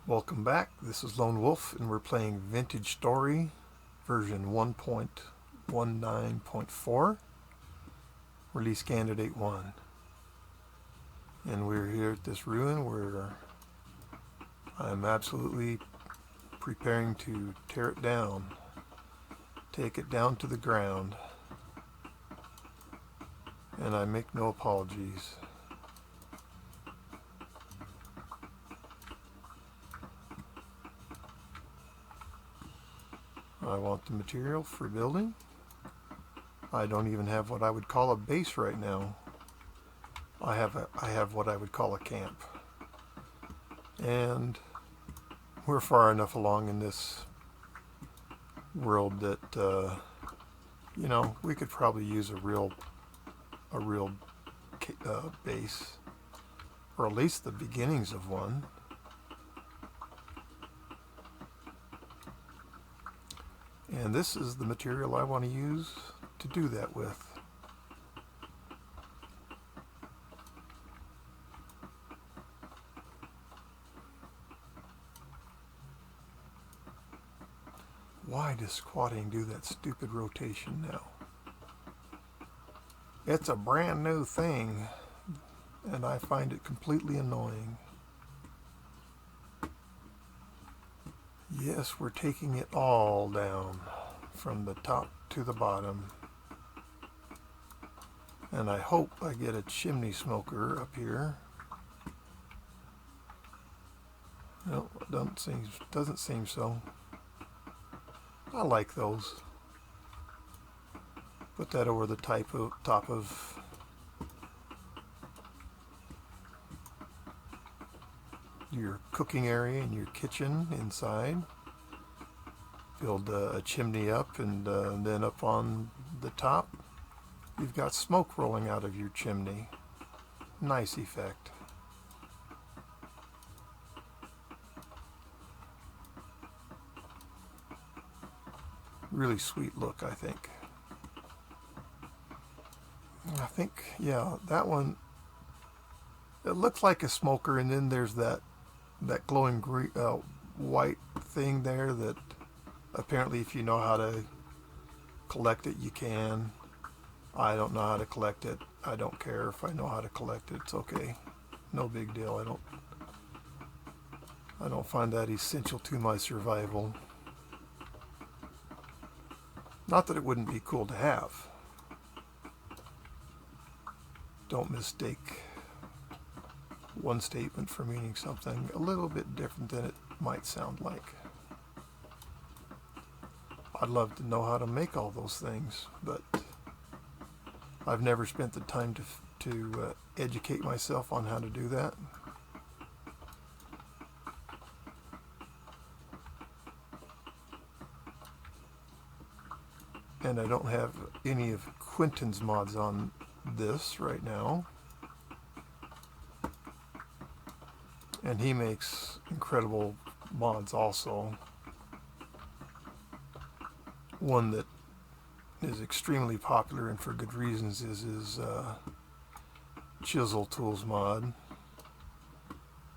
Welcome back. This is Lone Wolf, and we're playing Vintage Story version 1.19.4, release candidate 1. And we're here at this ruin where I'm absolutely preparing to tear it down, take it down to the ground, and I make no apologies. I want the material for building. I don't even have what I would call a base right now. I have what I would call a camp. And we're far enough along in this world that we could probably use a real base, or at least the beginnings of one. And this is the material I want to use to do that with. Why does squatting do that stupid rotation now? It's a brand new thing, and I find it completely annoying. Yes, we're taking it all down from the top to the bottom. And I hope I get a chimney smoker up here. No, doesn't seem so. I like those. Put that over the top of your cooking area in your kitchen inside. Build a chimney up, and then up on the top you've got smoke rolling out of your chimney. Nice effect. Really sweet look, I think. Yeah, that one, it looks like a smoker, and then there's that glowing green, white thing there that apparently if you know how to collect it, you can. I don't know how to collect it. I don't care if I know how to collect it. It's okay. No big deal. I don't find that essential to my survival. Not that it wouldn't be cool to have. Don't mistake one statement for meaning something a little bit different than it might sound like. I'd love to know how to make all those things, but I've never spent the time to educate myself on how to do that. And I don't have any of Quentin's mods on this right now. And he makes incredible mods also. One that is extremely popular, and for good reasons, is his Chisel Tools mod.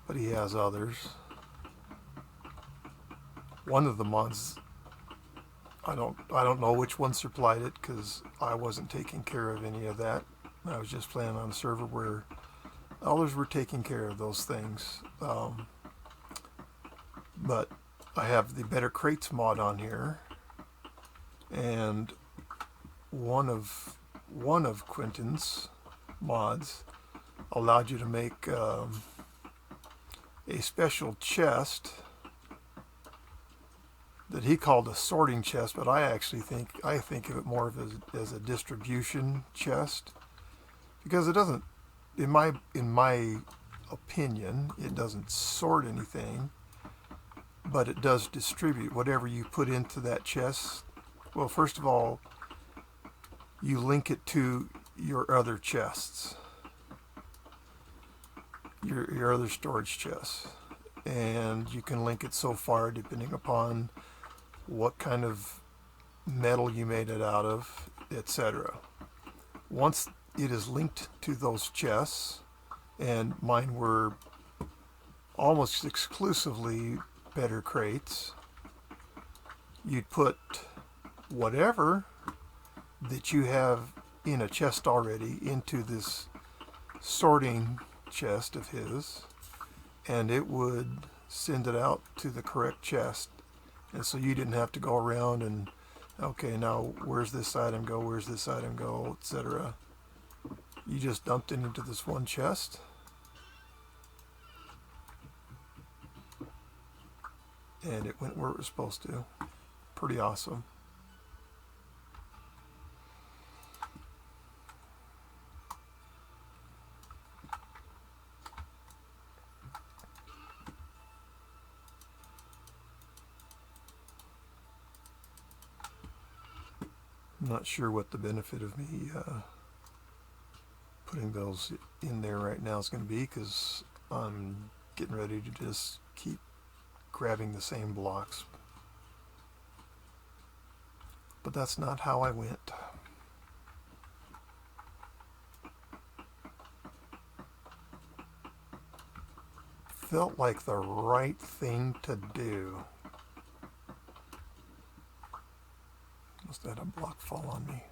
But he has others. One of the mods, I don't know which one supplied it, because I wasn't taking care of any of that. I was just playing on a server where others were taking care of those things. But I have the Better Crates mod on here, and one of Quentin's mods allowed you to make a special chest that he called a sorting chest, but I think of it more as a distribution chest, because it doesn't, in my opinion, it doesn't sort anything, but it does distribute whatever you put into that chest. Well, first of all, you link it to your other chests, your other storage chests, and you can link it so far depending upon what kind of metal you made it out of, etc. Once it is linked to those chests, and mine were almost exclusively better crates. You'd put whatever that you have in a chest already into this sorting chest of his, and it would send it out to the correct chest. And so you didn't have to go around and, okay, now where's this item go, where's this item go, etc. You just dumped it into this one chest. And it went where it was supposed to. Pretty awesome. I'm not sure what the benefit of me putting those in there right now is going to be, because I'm getting ready to just keep grabbing the same blocks. But that's not how I went. Felt like the right thing to do. Must have had a block fall on me.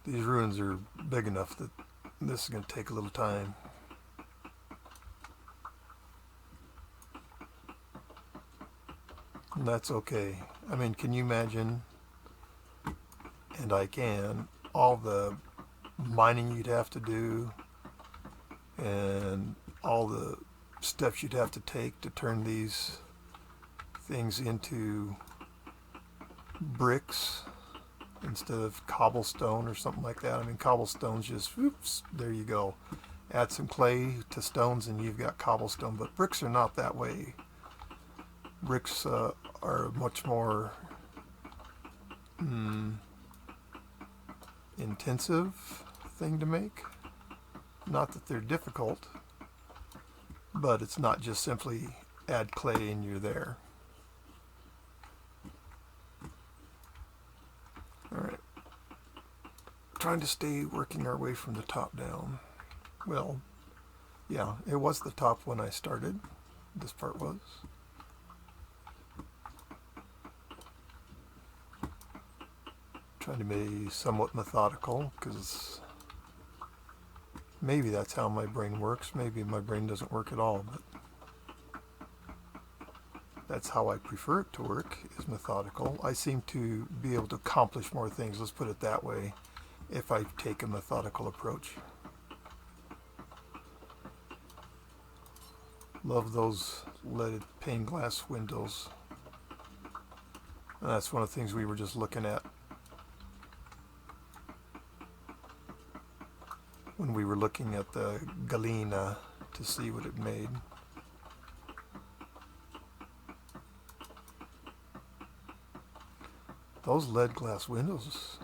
These ruins are big enough that this is going to take a little time. And that's okay. I mean, can you imagine, and I can, all the mining you'd have to do and all the steps you'd have to take to turn these things into bricks instead of cobblestone or something like that. I mean, cobblestone's just, whoops, there you go. Add some clay to stones and you've got cobblestone. But bricks are not that way. Bricks are a much more intensive thing to make. Not that they're difficult, but it's not just simply add clay and you're there. Alright. Trying to stay working our way from the top down. Well, yeah, it was the top when I started. This part was. Trying to be somewhat methodical, because maybe that's how my brain works. Maybe my brain doesn't work at all, but that's how I prefer it to work, is methodical. I seem to be able to accomplish more things, let's put it that way, if I take a methodical approach. Love those leaded pane glass windows. And that's one of the things we were just looking at when we were looking at the Galena to see what it made. Those lead glass windows,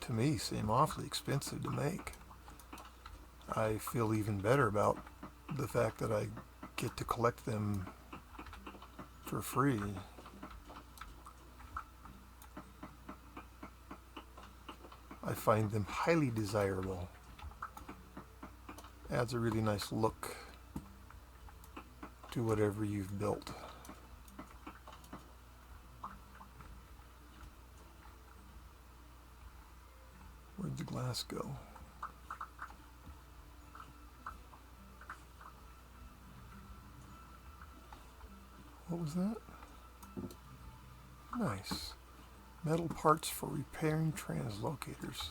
to me, seem awfully expensive to make. I feel even better about the fact that I get to collect them for free. I find them highly desirable. Adds a really nice look to whatever you've built. Where'd the glass go? What was that? Nice. Metal parts for repairing translocators.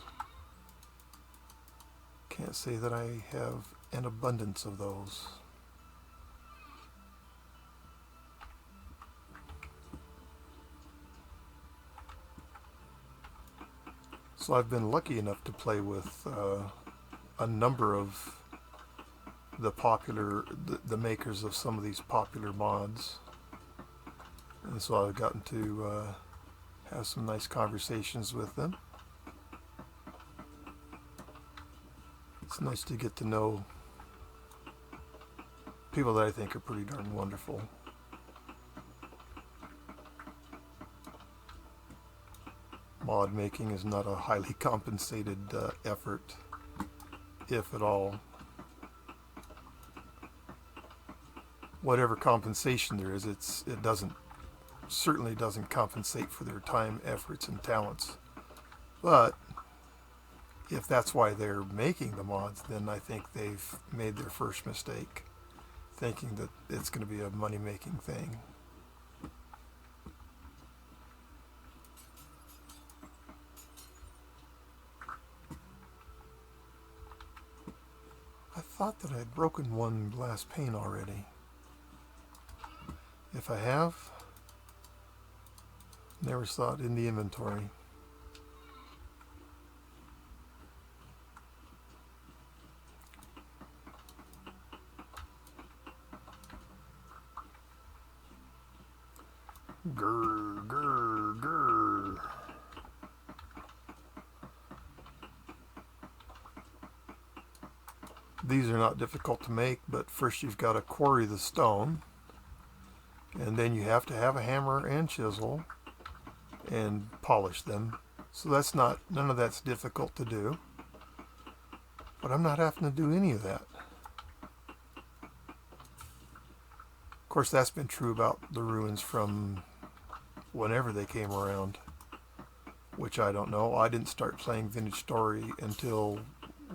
Can't say that I have an abundance of those. So I've been lucky enough to play with a number of the makers of some of these popular mods. And so I've gotten to have some nice conversations with them. It's nice to get to know people that I think are pretty darn wonderful. Mod making is not a highly compensated effort. if at all. Whatever compensation there is, it certainly doesn't compensate for their time, efforts, and talents. But if that's why they're making the mods, then I think they've made their first mistake, thinking that it's going to be a money-making thing. I thought that I'd broken one glass pane already. If I have, never saw it in the inventory. Grr, grr, grr. These are not difficult to make, but first you've got to quarry the stone, and then you have to have a hammer and chisel and polish them. So none of that's difficult to do. But I'm not having to do any of that. Of course, that's been true about the ruins from whenever they came around, which I don't know. I didn't start playing Vintage Story until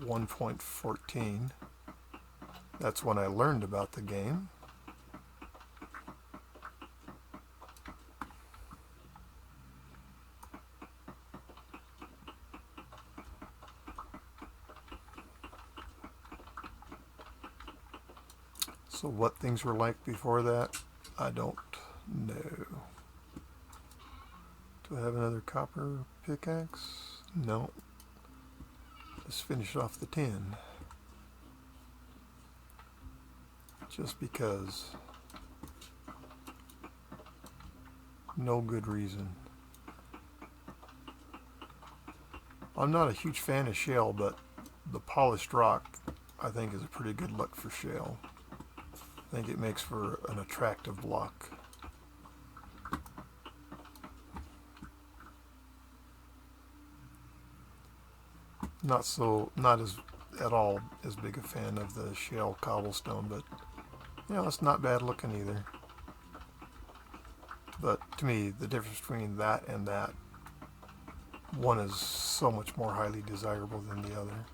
1.14. That's when I learned about the game. So what things were like before that, I don't know. Do I have another copper pickaxe? No. Let's finish off the tin. Just because. No good reason. I'm not a huge fan of shale, but the polished rock I think is a pretty good look for shale. I think it makes for an attractive block. Not at all as big a fan of the shale cobblestone, but it's not bad looking either. But to me, the difference between that and that, one is so much more highly desirable than the other.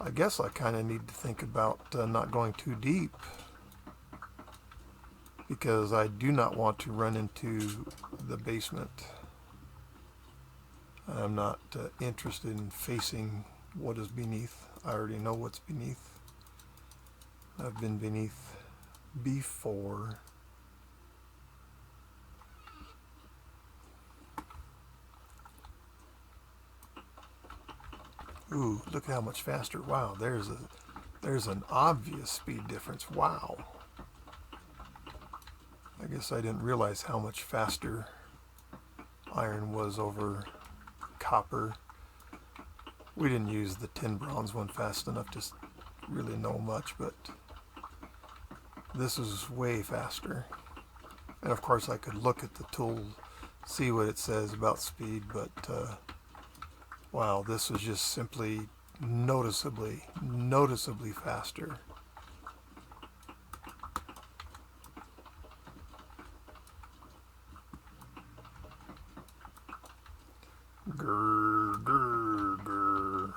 I guess I kind of need to think about not going too deep, because I do not want to run into the basement. I'm not interested in facing what is beneath. I already know what's beneath. I've been beneath before. Ooh, look at how much faster. Wow, there's an obvious speed difference. Wow. I guess I didn't realize how much faster iron was over copper. We didn't use the tin bronze one fast enough to really know much, but this is way faster. And of course I could look at the tool, see what it says about speed, but wow, this was just simply noticeably faster. Grr, grr, grr.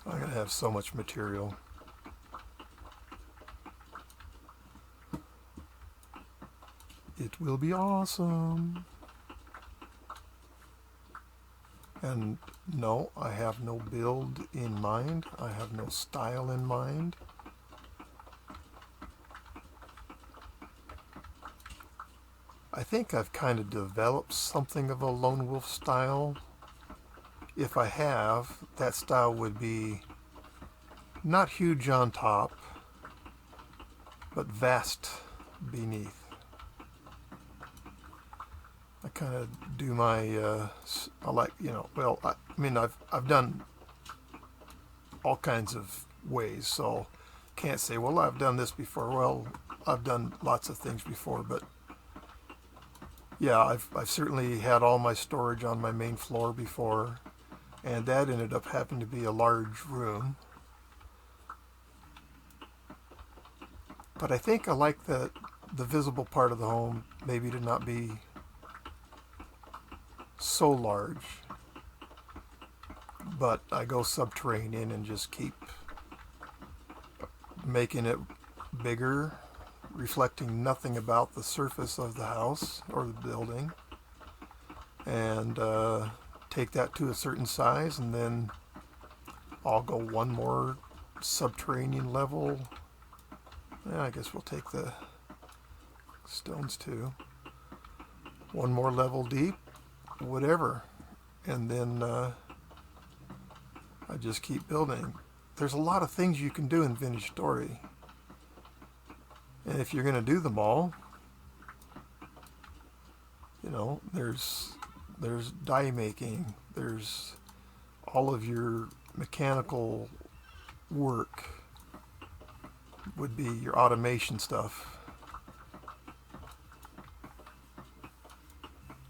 I'm gonna have so much material. It will be awesome. And no, I have no build in mind. I have no style in mind. I think I've kind of developed something of a LoneWolf style. If I have, that style would be not huge on top, but vast beneath. I kind of do my, I like, I've done all kinds of ways, so can't say, well, I've done this before. Well, I've done lots of things before, but yeah, I've certainly had all my storage on my main floor before, and that ended up having to be a large room. But I think I like the visible part of the home maybe to not be so large, but I go subterranean and just keep making it bigger, reflecting nothing about the surface of the house or the building, and take that to a certain size, and then I'll go one more subterranean level. Yeah, I guess we'll take the stones too. One more level deep, whatever, and then I just keep building. There's a lot of things you can do in vintage story, and if you're going to do them all, you know, there's die making, there's all of your mechanical work would be your automation stuff,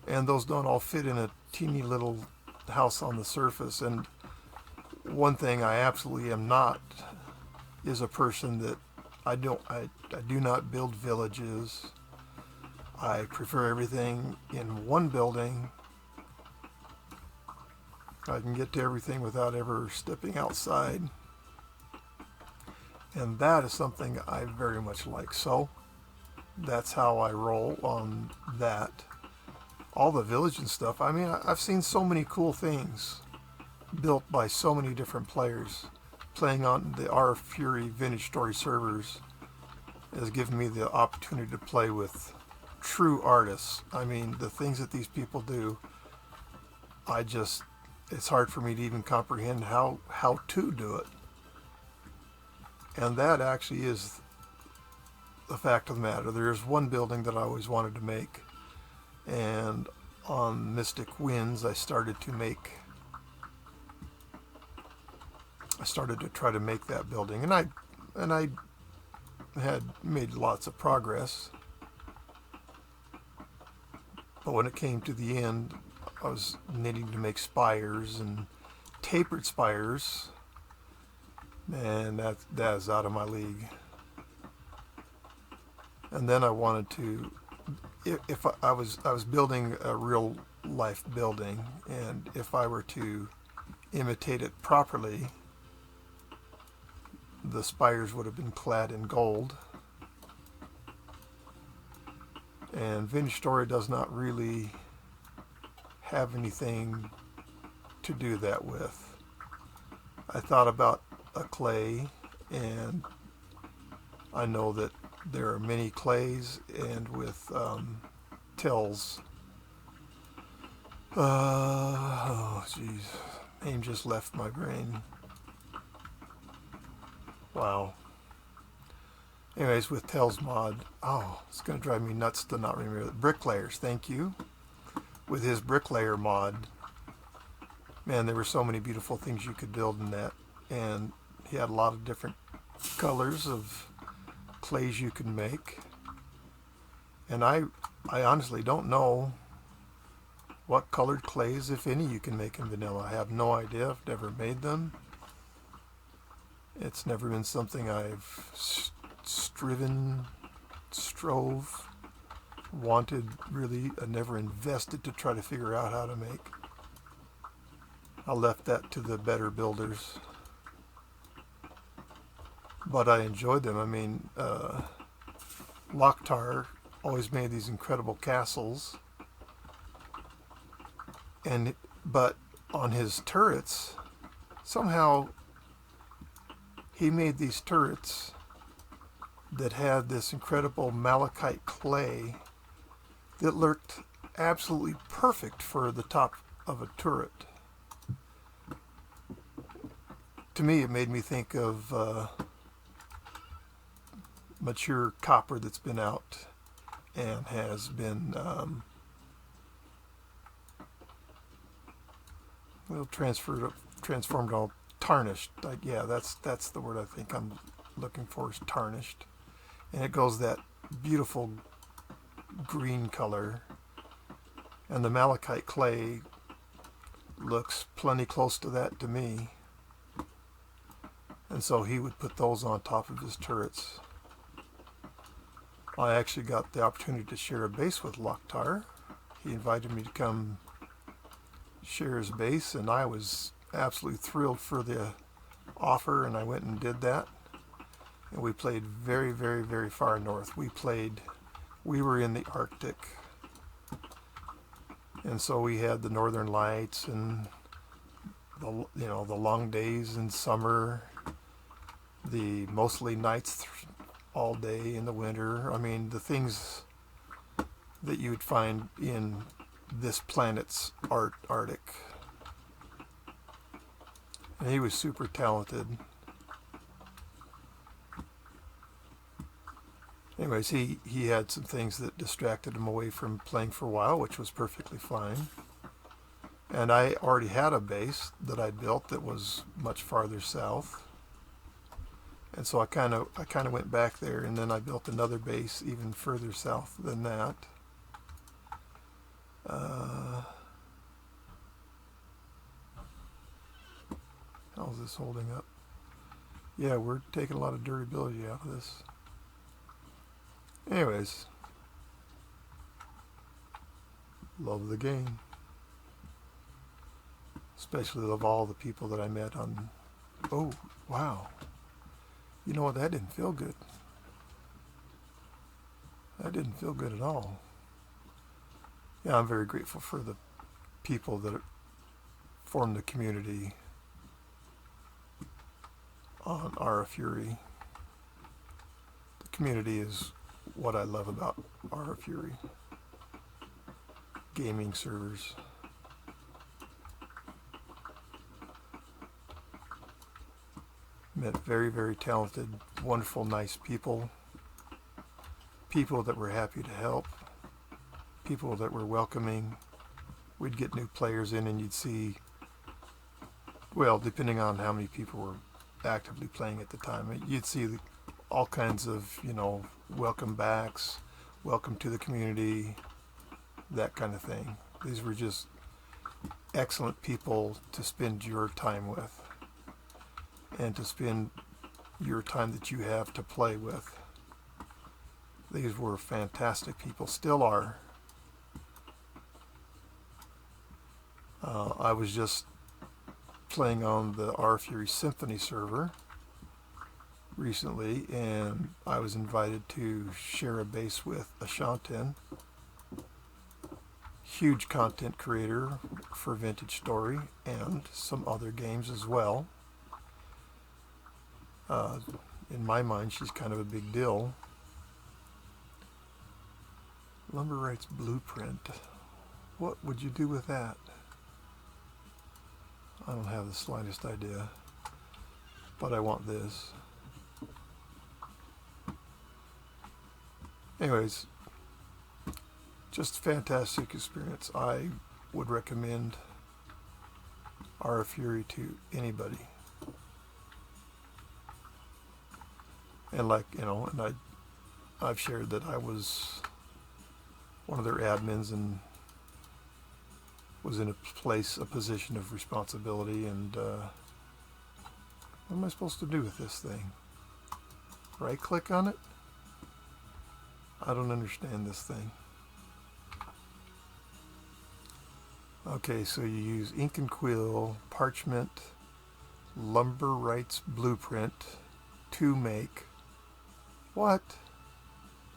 and those don't all fit in a teeny little house on the surface. And one thing I absolutely am not is a person that I do not build villages. I prefer everything in one building. I can get to everything without ever stepping outside. And that is something I very much like. So that's how I roll on that. All the village and stuff, I mean, I've seen so many cool things built by so many different players. Playing on the R Fury Vintage Story servers has given me the opportunity to play with true artists. I mean, the things that these people do, it's hard for me to even comprehend how to do it. And that actually is the fact of the matter. There's one building that I always wanted to make, and on Mystic Winds I started to try to make that building, and I had made lots of progress, but when it came to the end, I was needing to make spires and tapered spires, and that is out of my league. And then I wanted to, if I was building a real life building, and if I were to imitate it properly, the spires would have been clad in gold. And Vintage Story does not really have anything to do that with. I thought about a clay, and I know that there are many clays, and with tills. Oh, jeez. Name just left my brain. Wow. Anyways, with Tells mod, it's going to drive me nuts to not remember that. Bricklayers, thank you. With his bricklayer mod, man, there were so many beautiful things you could build in that, and he had a lot of different colors of clays you could make. And I honestly don't know what colored clays, if any, you can make in vanilla. I have no idea. I've never made them. It's never been something I've strove, wanted, really. I never invested to try to figure out how to make. I left that to the better builders. But I enjoyed them. I mean, Lokhtar always made these incredible castles. But on his turrets, somehow he made these turrets that had this incredible malachite clay that looked absolutely perfect for the top of a turret. To me, it made me think of mature copper that's been out and has been transformed, all tarnished. Yeah, that's the word I think I'm looking for is tarnished. And it goes that beautiful green color. And the malachite clay looks plenty close to that to me. And so he would put those on top of his turrets. I actually got the opportunity to share a base with Loktar. He invited me to come share his base, and I was absolutely thrilled for the offer, and I went and did that. And we played very, very, very far north. We were in the Arctic. And so we had the northern lights and the long days in summer, the mostly nights all day in the winter. I mean, the things that you would find in this planet's Arctic. And he was super talented. Anyways, he had some things that distracted him away from playing for a while, which was perfectly fine. And I already had a base that I'd built that was much farther south. And so I kind of went back there, and then I built another base even further south than that. How's this holding up? Yeah, we're taking a lot of durability out of this. Anyways, love the game. Especially love all the people that I met on... Oh, wow. You know what? That didn't feel good. That didn't feel good at all. Yeah, I'm very grateful for the people that formed the community on Ara Fury. The community is what I love about Ara Fury. Gaming servers. Met very, very talented, wonderful, nice people. People that were happy to help. People that were welcoming. We'd get new players in and you'd see, well, depending on how many people were actively playing at the time, you'd see all kinds of, welcome backs, welcome to the community, that kind of thing. These were just excellent people to spend your time with and to spend your time that you have to play with. These were fantastic people, still are. I was just playing on the Ara Fury Symphony server recently, and I was invited to share a base with Ashantin, huge content creator for Vintage Story and some other games as well. In my mind, she's kind of a big deal. Lumber Rights Blueprint. What would you do with that? I don't have the slightest idea, but I want this. Anyways, just a fantastic experience. I would recommend Ara Fury to anybody. And I've shared that I was one of their admins and was in a position of responsibility, and what am I supposed to do with this thing? Right click on it? I don't understand this thing. Okay, so you use ink and quill, parchment, Lumber Rights Blueprint to make what?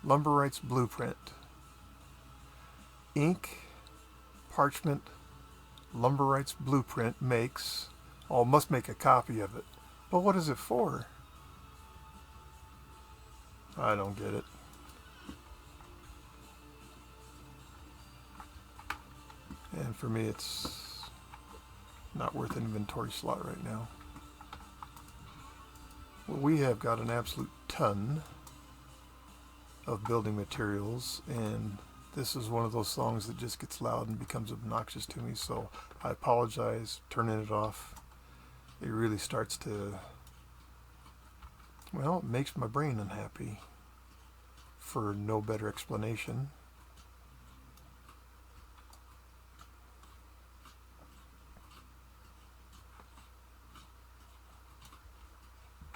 Lumber Rights Blueprint. Ink, parchment, Lumber Rights Blueprint makes, must make a copy of it. But what is it for? I don't get it. And for me, it's not worth an inventory slot right now. Well, we have got an absolute ton of building materials, and this is one of those songs that just gets loud and becomes obnoxious to me, so I apologize turning it off. It really starts to Well, it makes my brain unhappy, for no better explanation.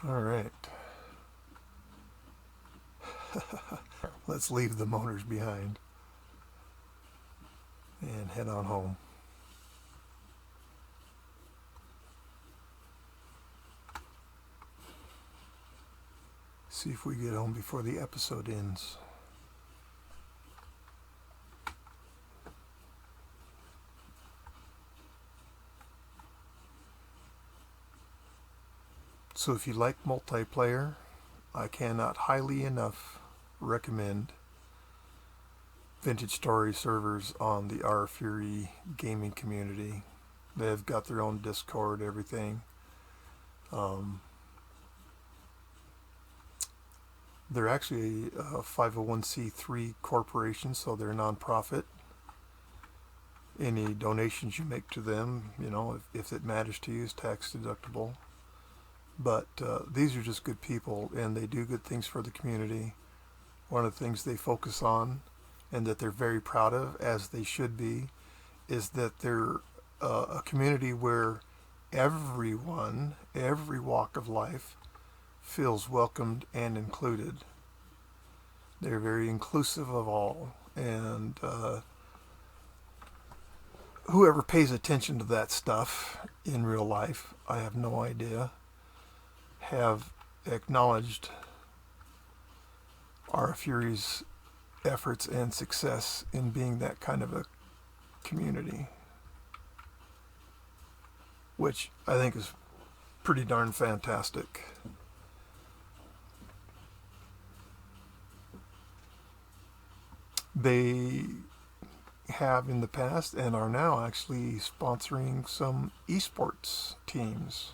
All right. Let's leave the motors behind and head on home. See if we get home before the episode ends. So if you like multiplayer, I cannot highly enough recommend Vintage Story servers on the R Fury gaming community. They've got their own Discord, everything. They're actually a 501c3 corporation, so they're a nonprofit. Any donations you make to them, you know, if it matters to you, is tax deductible. But these are just good people, and they do good things for the community. One of the things they focus on, and that they're very proud of, as they should be, is that they're a community where everyone, every walk of life, feels welcomed and included. They're very inclusive of all, and whoever pays attention to that stuff in real life, I have no idea, have acknowledged our Fury's efforts and success in being that kind of a community, which I think is pretty darn fantastic. They have in the past and are now actually sponsoring some esports teams.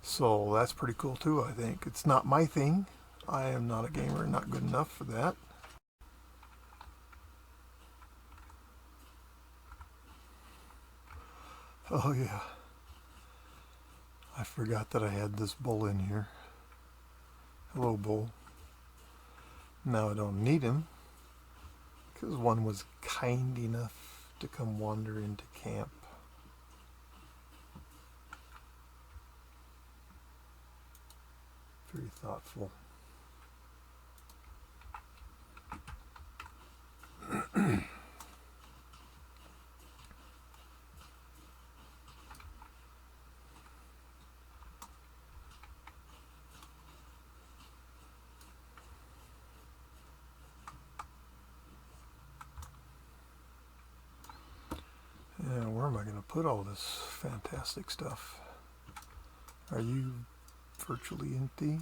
So that's pretty cool too, I think. It's not my thing. I am not a gamer, not good enough for that. Oh yeah. I forgot that I had this bull in here. Hello, bull. Now I don't need him, because one was kind enough to come wander into camp. Very thoughtful. Yeah, where am I going to put all this fantastic stuff? Are you virtually empty?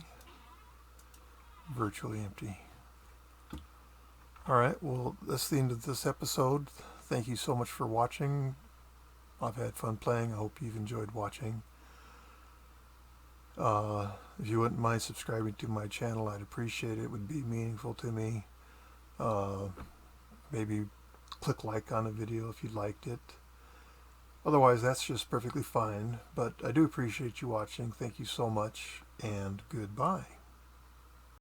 Virtually empty. Alright, well, that's the end of this episode. Thank you so much for watching. I've had fun playing. I hope you've enjoyed watching. If you wouldn't mind subscribing to my channel, I'd appreciate it. It would be meaningful to me. Maybe click like on a video if you liked it. Otherwise, that's just perfectly fine. But I do appreciate you watching. Thank you so much, and goodbye.